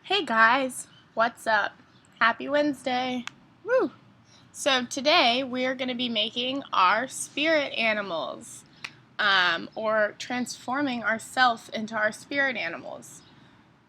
Hey guys, what's up? Happy Wednesday! Woo! So today we are going to be making our spirit animals, or transforming ourselves into our spirit animals.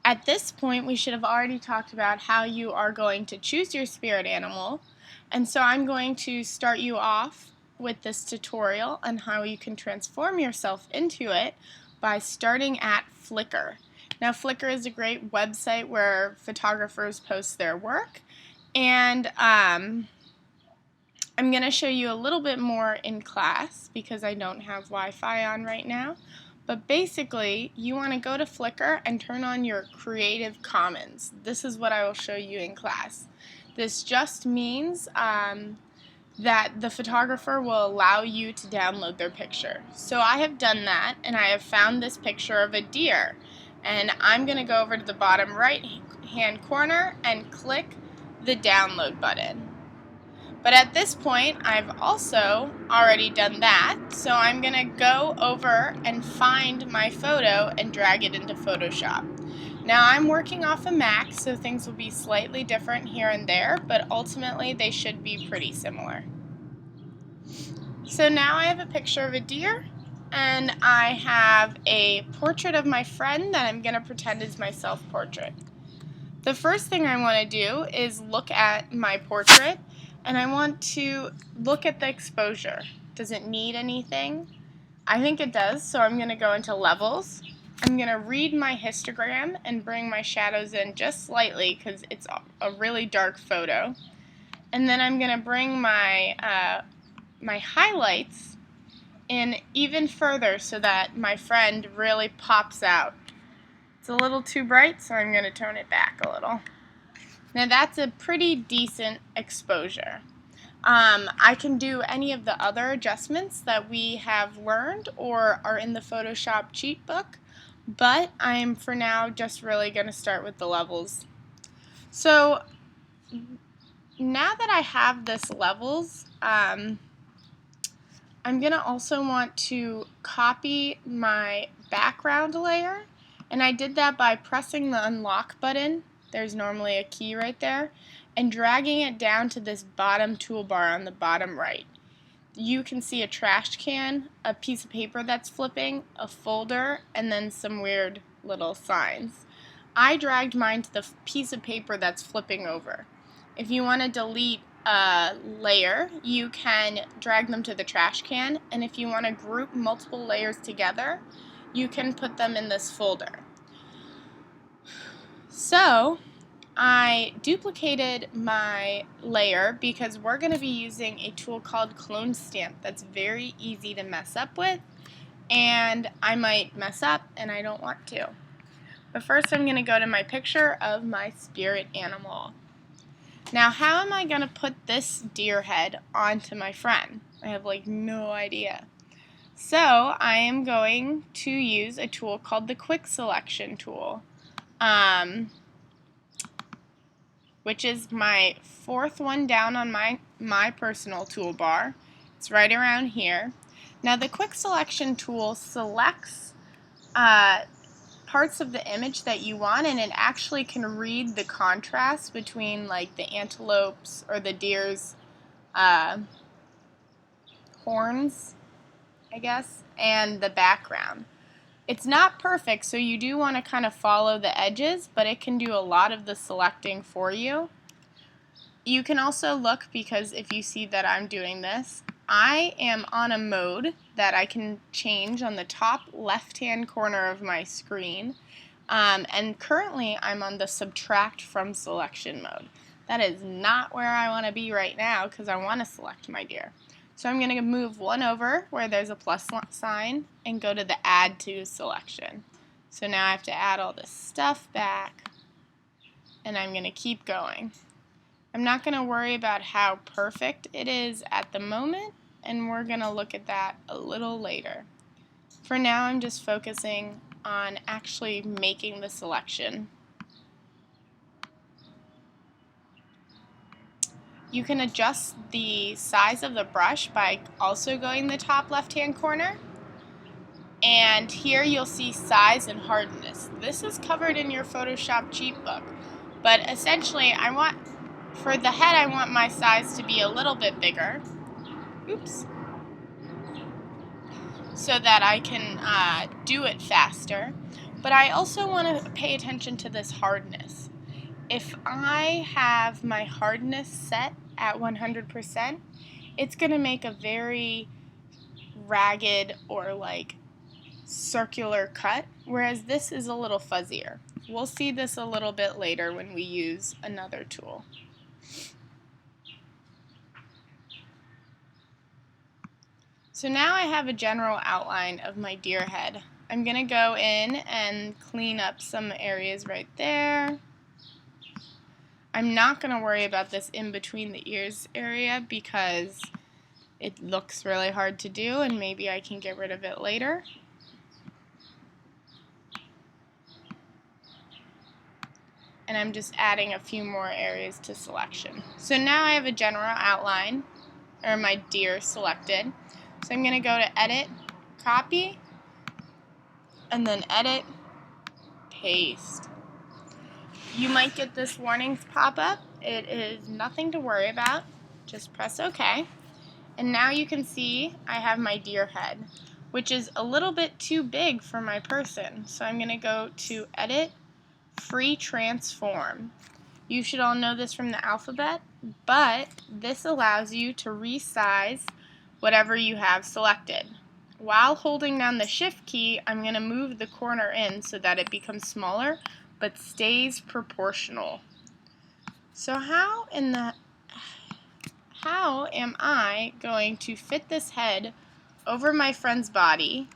At this point, we should have already talked about how you are going to choose your spirit animal, and so I'm going to start you off with this tutorial on how you can transform yourself into it by starting at Flickr. Now, Flickr is a great website where photographers post their work, and I'm going to show you a little bit more in class because I don't have Wi-Fi on right now. But basically, you want to go to Flickr and turn on your Creative Commons. This is what I will show you in class. This just means that the photographer will allow you to download their picture. So I have done that, and I have found this picture of a deer. And I'm going to go over to the bottom right hand corner and click the download button. But at this point, I've also already done that, so I'm going to go over and find my photo and drag it into Photoshop. Now, I'm working off a Mac, so things will be slightly different here and there, but ultimately they should be pretty similar. So now I have a picture of a deer, and I have a portrait of my friend that I'm going to pretend is my self-portrait. The first thing I want to do is look at my portrait, and I want to look at the exposure. Does it need anything? I think it does, so I'm going to go into levels. I'm going to read my histogram and bring my shadows in just slightly because it's a really dark photo. And then I'm going to bring my my highlights in even further so that my friend really pops out. It's a little too bright, so I'm going to tone it back a little. Now that's a pretty decent exposure. I can do any of the other adjustments that we have learned or are in the Photoshop cheat book, but I'm for now just really going to start with the levels. So now that I have this levels, I'm going to also want to copy my background layer, and I did that by pressing the unlock button. There's normally a key right there, and dragging it down to this bottom toolbar on the bottom right. You can see a trash can, a piece of paper that's flipping, a folder, and then some weird little signs. I dragged mine to the piece of paper that's flipping over. If you want to delete a layer, you can drag them to the trash can, and if you want to group multiple layers together, you can put them in this folder. So I duplicated my layer because we're going to be using a tool called Clone Stamp that's very easy to mess up with, and I might mess up and I don't want to. But first I'm going to go to my picture of my spirit animal. Now, how am I going to put this deer head onto my friend? I have like no idea. So I am going to use a tool called the Quick Selection tool, which is my fourth one down on my personal toolbar. It's right around here. Now the Quick Selection tool selects parts of the image that you want, and it actually can read the contrast between like the antelope's or the deer's horns, I guess, and the background. It's not perfect, so you do want to kind of follow the edges, but it can do a lot of the selecting for you. You can also look, because if you see that I'm doing this, I am on a mode that I can change on the top left-hand corner of my screen, and currently I'm on the subtract from selection mode. That is not where I want to be right now because I want to select my deer. So I'm going to move one over where there's a plus sign and go to the add to selection. So now I have to add all this stuff back, and I'm going to keep going. I'm not going to worry about how perfect it is at the moment, and we're going to look at that a little later. For now, I'm just focusing on actually making the selection. You can adjust the size of the brush by also going the top left-hand corner. And here you'll see size and hardness. This is covered in your Photoshop cheat book. But essentially, for the head, I want my size to be a little bit bigger. Oops. So that I can do it faster. But I also want to pay attention to this hardness. If I have my hardness set at 100%, it's going to make a very ragged or like circular cut, whereas this is a little fuzzier. We'll see this a little bit later when we use another tool. So now I have a general outline of my deer head. I'm going to go in and clean up some areas right there. I'm not going to worry about this in between the ears area because it looks really hard to do and maybe I can get rid of it later. And I'm just adding a few more areas to selection. So now I have a general outline, or my deer selected. So I'm going to go to Edit, Copy, and then Edit, Paste. You might get this warnings pop up. It is nothing to worry about. Just press OK. And now you can see I have my deer head, which is a little bit too big for my person. So I'm going to go to Edit, Free Transform. You should all know this from the alphabet, but this allows you to resize whatever you have selected. While holding down the Shift key, I'm going to move the corner in so that it becomes smaller but stays proportional. So how am I going to fit this head over my friend's body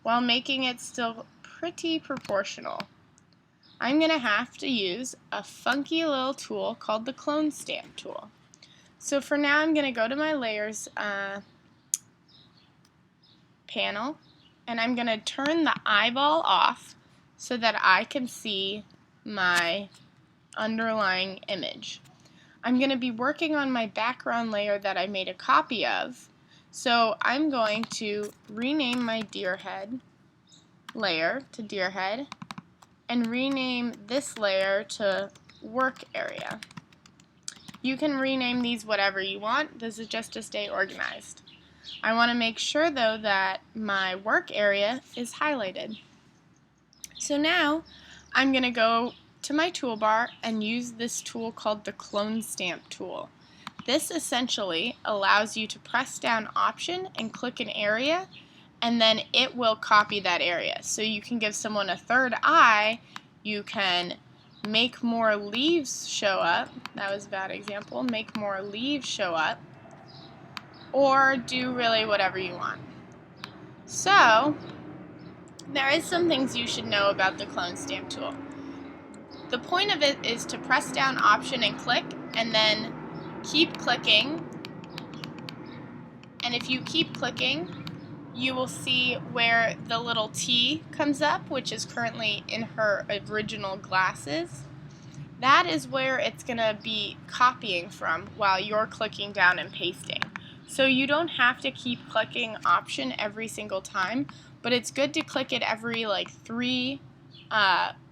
while making it still pretty proportional? I'm going to have to use a funky little tool called the Clone Stamp tool. So for now I'm going to go to my Layers panel, and I'm going to turn the eyeball off so that I can see my underlying image. I'm going to be working on my background layer that I made a copy of, so I'm going to rename my deer head layer to deer head and rename this layer to work area. You can rename these whatever you want. This is just to stay organized. I want to make sure though that my work area is highlighted. So now I'm going to go to my toolbar and use this tool called the Clone Stamp tool. This essentially allows you to press down Option and click an area, and then it will copy that area. So you can give someone a third eye, you can make more leaves show up, that was a bad example, make more leaves show up, or do really whatever you want. So there is some things you should know about the Clone Stamp tool. The point of it is to press down Option and click, and then keep clicking. And if you keep clicking, you will see where the little T comes up, which is currently in her original glasses. That is where it's going to be copying from while you're clicking down and pasting. So you don't have to keep clicking Option every single time, but it's good to click it every like 3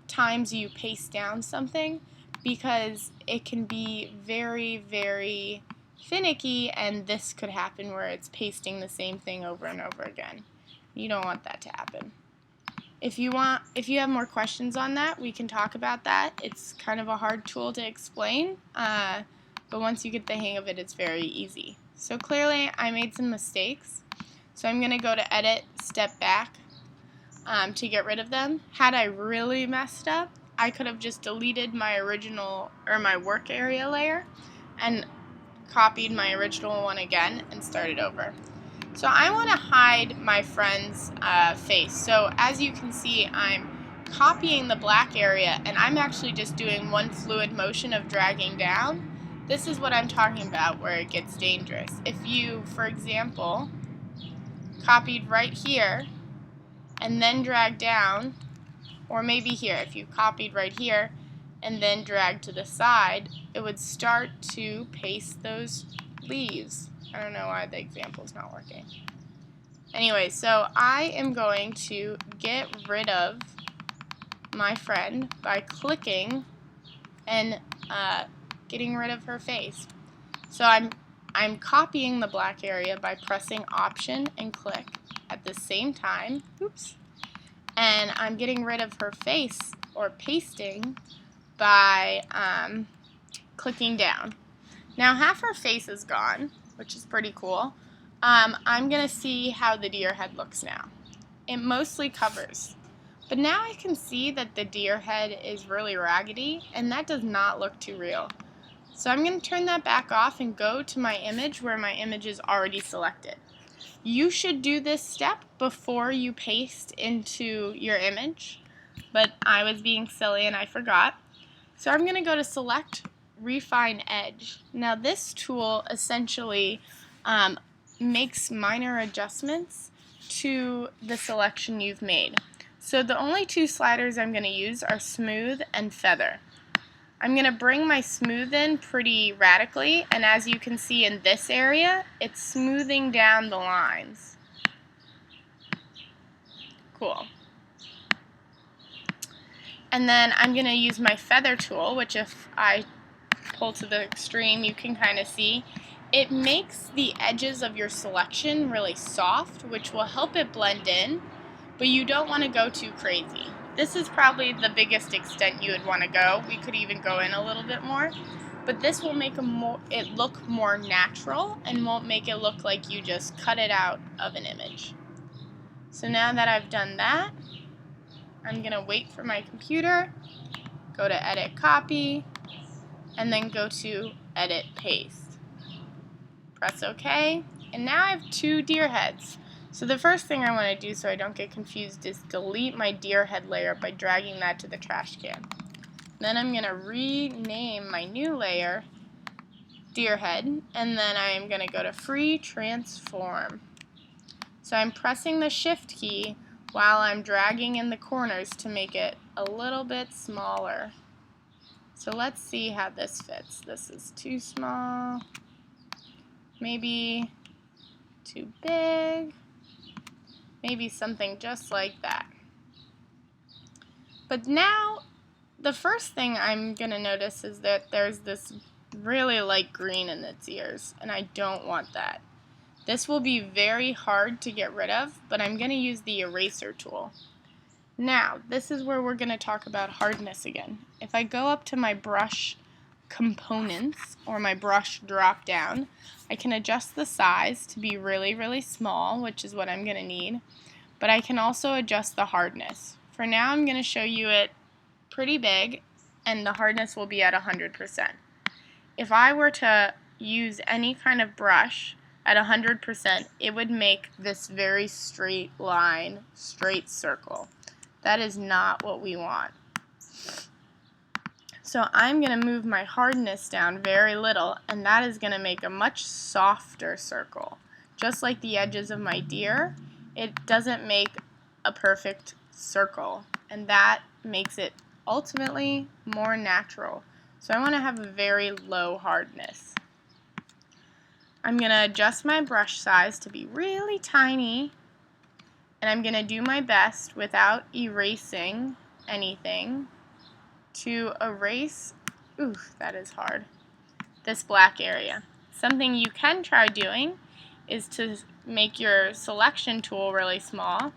times you paste down something, because it can be very, very finicky, and this could happen where it's pasting the same thing over and over again. You don't want that to happen. If you have more questions on that, we can talk about that. It's kind of a hard tool to explain, but once you get the hang of it, it's very easy. So clearly I made some mistakes, so I'm going to go to Edit, Step Back to get rid of them. Had I really messed up, I could have just deleted my original, or my work area layer, and copied my original one again and started over. So I want to hide my friend's face. So as you can see, I'm copying the black area, and I'm actually just doing one fluid motion of dragging down. This is what I'm talking about where it gets dangerous. If you, for example, copied right here and then drag down, or maybe here, if you copied right here and then drag to the side, it would start to paste those leaves. I don't know why the example's not working. Anyway, so I am going to get rid of my friend by clicking and getting rid of her face. So I'm copying the black area by pressing Option and click at the same time. Oops. And I'm getting rid of her face, or pasting, by clicking down. Now half her face is gone, which is pretty cool. I'm going to see how the deer head looks now. It mostly covers. But now I can see that the deer head is really raggedy, and that does not look too real. So I'm going to turn that back off and go to my image where my image is already selected. You should do this step before you paste into your image, but I was being silly and I forgot. So I'm going to go to Select, Refine Edge. Now this tool essentially makes minor adjustments to the selection you've made. So the only two sliders I'm going to use are Smooth and Feather. I'm going to bring my smooth in pretty radically, and as you can see in this area, it's smoothing down the lines. Cool. And then I'm going to use my feather tool, which if I pull to the extreme, you can kind of see. It makes the edges of your selection really soft, which will help it blend in, but you don't want to go too crazy. This is probably the biggest extent you would want to go. We could even go in a little bit more, but this will make it look more natural and won't make it look like you just cut it out of an image. So now that I've done that, I'm going to wait for my computer, go to Edit Copy, and then go to Edit Paste. Press OK, and now I have two deer heads. So the first thing I want to do so I don't get confused is delete my deer head layer by dragging that to the trash can. Then I'm going to rename my new layer deer head, and then I'm going to go to Free Transform. So I'm pressing the Shift key while I'm dragging in the corners to make it a little bit smaller. So let's see how this fits. This is too small, maybe too big. Maybe something just like that. But now, the first thing I'm going to notice is that there's this really light green in its ears, and I don't want that. This will be very hard to get rid of, but I'm going to use the eraser tool. Now, this is where we're going to talk about hardness again. If I go up to my brush components, or my brush drop down, I can adjust the size to be really, really small, which is what I'm going to need. But I can also adjust the hardness. For now, I'm going to show you it pretty big, and the hardness will be at 100%. If I were to use any kind of brush at 100%, it would make this very straight line, straight circle. That is not what we want. So I'm going to move my hardness down very little, and that is going to make a much softer circle. Just like the edges of my deer, it doesn't make a perfect circle, and that makes it ultimately more natural. So I want to have a very low hardness. I'm going to adjust my brush size to be really tiny, and I'm going to do my best without erasing anything to erase, that is hard, this black area. Something you can try doing is to make your selection tool really small,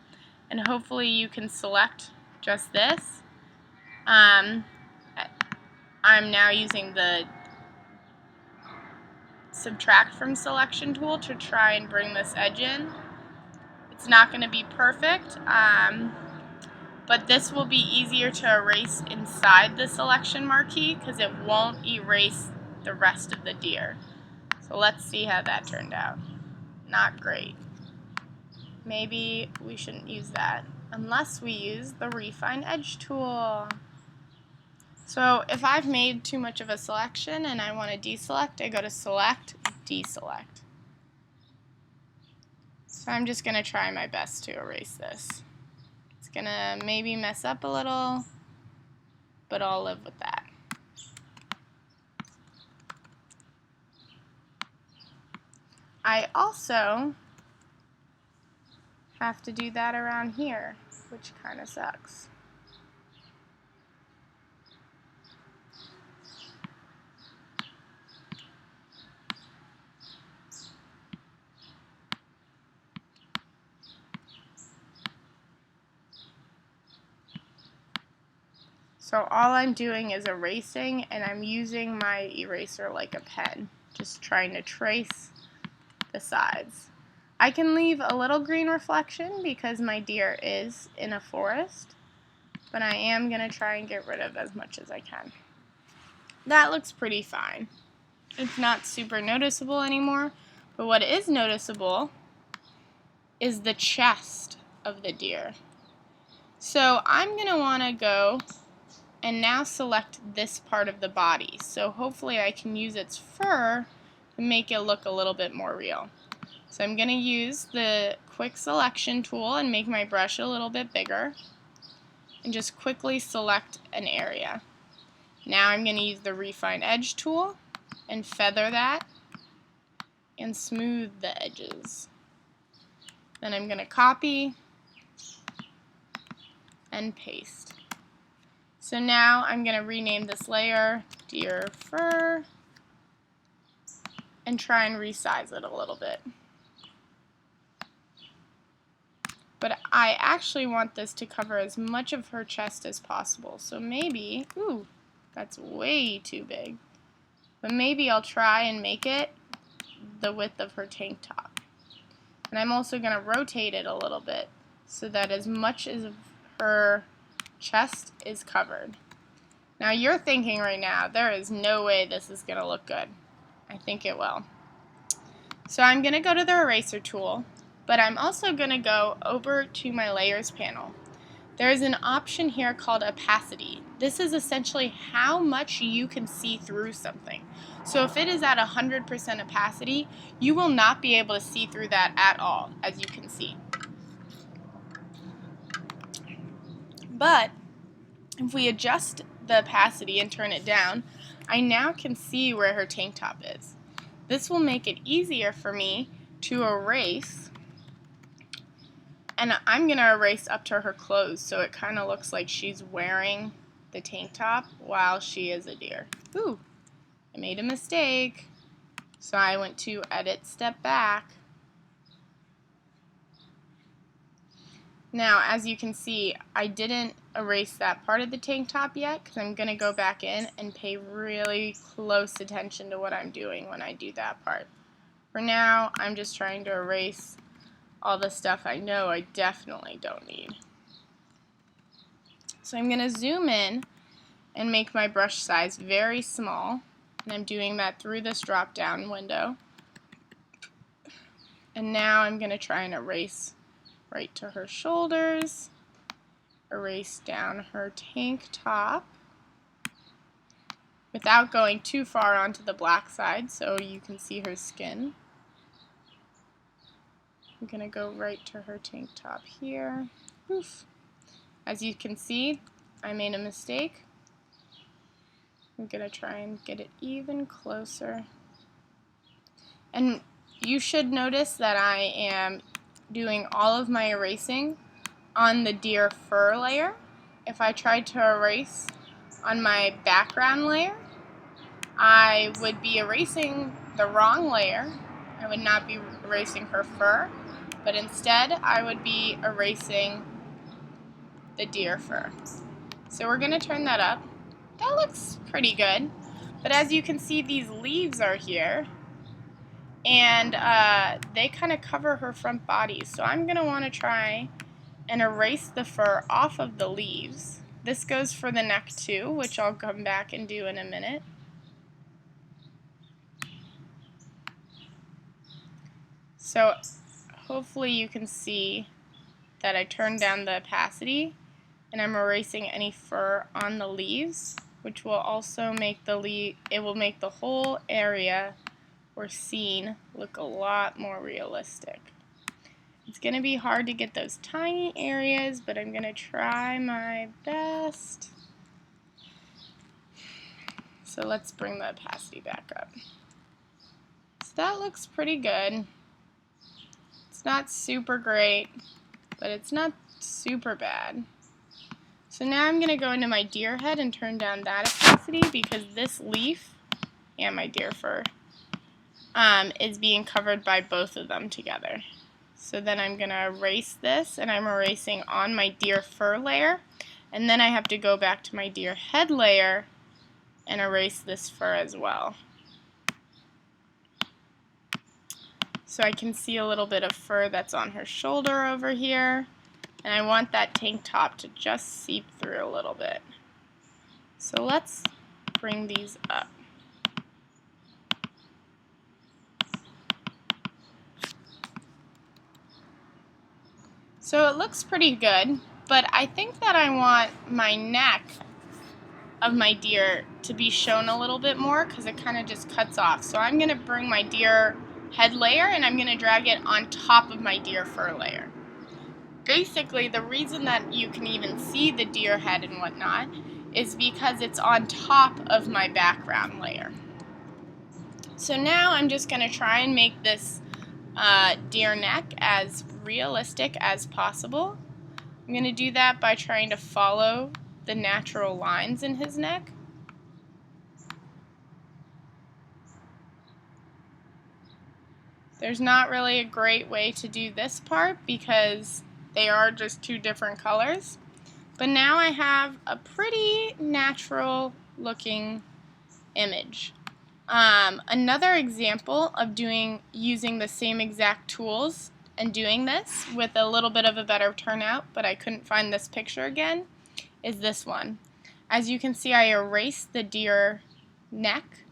and hopefully you can select just this. I'm now using the subtract from selection tool to try and bring this edge in. It's not going to be perfect, but this will be easier to erase inside the selection marquee because it won't erase the rest of the deer. So let's see how that turned out. Not great. Maybe we shouldn't use that unless we use the Refine Edge tool. So if I've made too much of a selection and I want to deselect, I go to Select, Deselect. So I'm just going to try my best to erase this. It's going to maybe mess up a little, but I'll live with that. I also have to do that around here, which kind of sucks. So all I'm doing is erasing, and I'm using my eraser like a pen, just trying to trace the sides. I can leave a little green reflection because my deer is in a forest, but I am going to try and get rid of as much as I can. That looks pretty fine. It's not super noticeable anymore, but what is noticeable is the chest of the deer. So I'm going to want to go and now select this part of the body. So hopefully I can use its fur to make it look a little bit more real. So I'm going to use the quick selection tool and make my brush a little bit bigger and just quickly select an area. Now I'm going to use the refine edge tool and feather that and smooth the edges. Then I'm going to copy and paste. So now I'm going to rename this layer Deer Fur and try and resize it a little bit. But I actually want this to cover as much of her chest as possible. So maybe, ooh, that's way too big. But maybe I'll try and make it the width of her tank top. And I'm also going to rotate it a little bit so that as much as her chest is covered. Now you're thinking right now, there is no way this is going to look good. I think it will. So I'm going to go to the eraser tool, but I'm also going to go over to my layers panel. There is an option here called opacity. This is essentially how much you can see through something. So if it is at 100% opacity, you will not be able to see through that at all, as you can see. But if we adjust the opacity and turn it down, I now can see where her tank top is. This will make it easier for me to erase, and I'm going to erase up to her clothes so it kind of looks like she's wearing the tank top while she is a deer. Ooh, I made a mistake. So I went to edit, step back. Now, as you can see, I didn't erase that part of the tank top yet because I'm going to go back in and pay really close attention to what I'm doing when I do that part. For now, I'm just trying to erase all the stuff I know I definitely don't need. So I'm going to zoom in and make my brush size very small, and I'm doing that through this drop-down window. And now I'm going to try and erase right to her shoulders, erase down her tank top without going too far onto the black side so you can see her skin. I'm going to go right to her tank top here. Oof. As you can see, I made a mistake. I'm going to try and get it even closer. And you should notice that I am doing all of my erasing on the deer fur layer. If I tried to erase on my background layer, I would be erasing the wrong layer. I would not be erasing her fur, but instead I would be erasing the deer fur. So we're going to turn that up. That looks pretty good. But as you can see, these leaves are here, and they kind of cover her front body. So I'm going to want to try and erase the fur off of the leaves. This goes for the neck too, which I'll come back and do in a minute. So hopefully you can see that I turned down the opacity and I'm erasing any fur on the leaves, which will also make it will make the whole area or scene look a lot more realistic. It's going to be hard to get those tiny areas, but I'm going to try my best. So let's bring the opacity back up. So that looks pretty good. It's not super great, but it's not super bad. So now I'm going to go into my deer head and turn down that opacity because this leaf and my deer fur is being covered by both of them together. So then I'm going to erase this, and I'm erasing on my deer fur layer, and then I have to go back to my deer head layer and erase this fur as well. So I can see a little bit of fur that's on her shoulder over here. And I want that tank top to just seep through a little bit. So let's bring these up. So it looks pretty good, but I think that I want my neck of my deer to be shown a little bit more because it kind of just cuts off. So I'm going to bring my deer head layer and I'm going to drag it on top of my deer fur layer. Basically, the reason that you can even see the deer head and whatnot is because it's on top of my background layer. So now I'm just going to try and make this deer neck as realistic as possible. I'm going to do that by trying to follow the natural lines in his neck. There's not really a great way to do this part because they are just two different colors. But now I have a pretty natural looking image. Another example of using the same exact tools and doing this with a little bit of a better turnout, but I couldn't find this picture again, is this one. As you can see, I erased the deer neck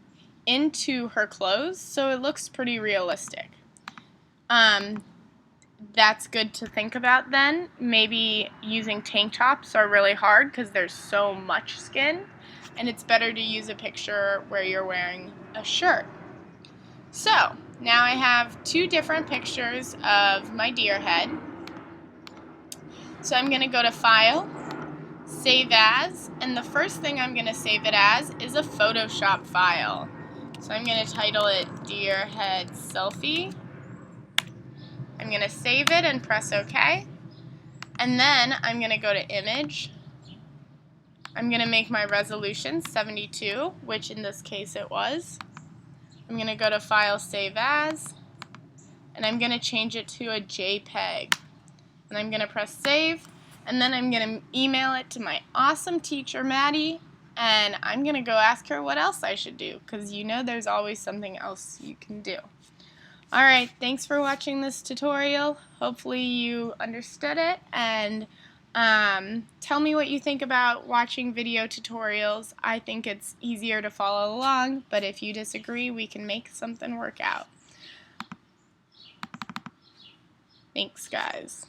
into her clothes, so it looks pretty realistic. That's good to think about then. Maybe using tank tops are really hard because there's so much skin, and it's better to use a picture where you're wearing a shirt. So now I have two different pictures of my deer head. So I'm going to go to File, Save As, and the first thing I'm going to save it as is a Photoshop file. So I'm going to title it Deer Head Selfie. I'm going to save it and press OK. And then I'm going to go to Image. I'm going to make my resolution 72, which in this case it was. I'm going to go to File, Save As, and I'm going to change it to a JPEG. And I'm going to press Save, and then I'm going to email it to my awesome teacher, Maddie, and I'm going to go ask her what else I should do, because you know there's always something else you can do. Alright, thanks for watching this tutorial. Hopefully you understood it, and tell me what you think about watching video tutorials. I think it's easier to follow along, but if you disagree, we can make something work out. Thanks, guys.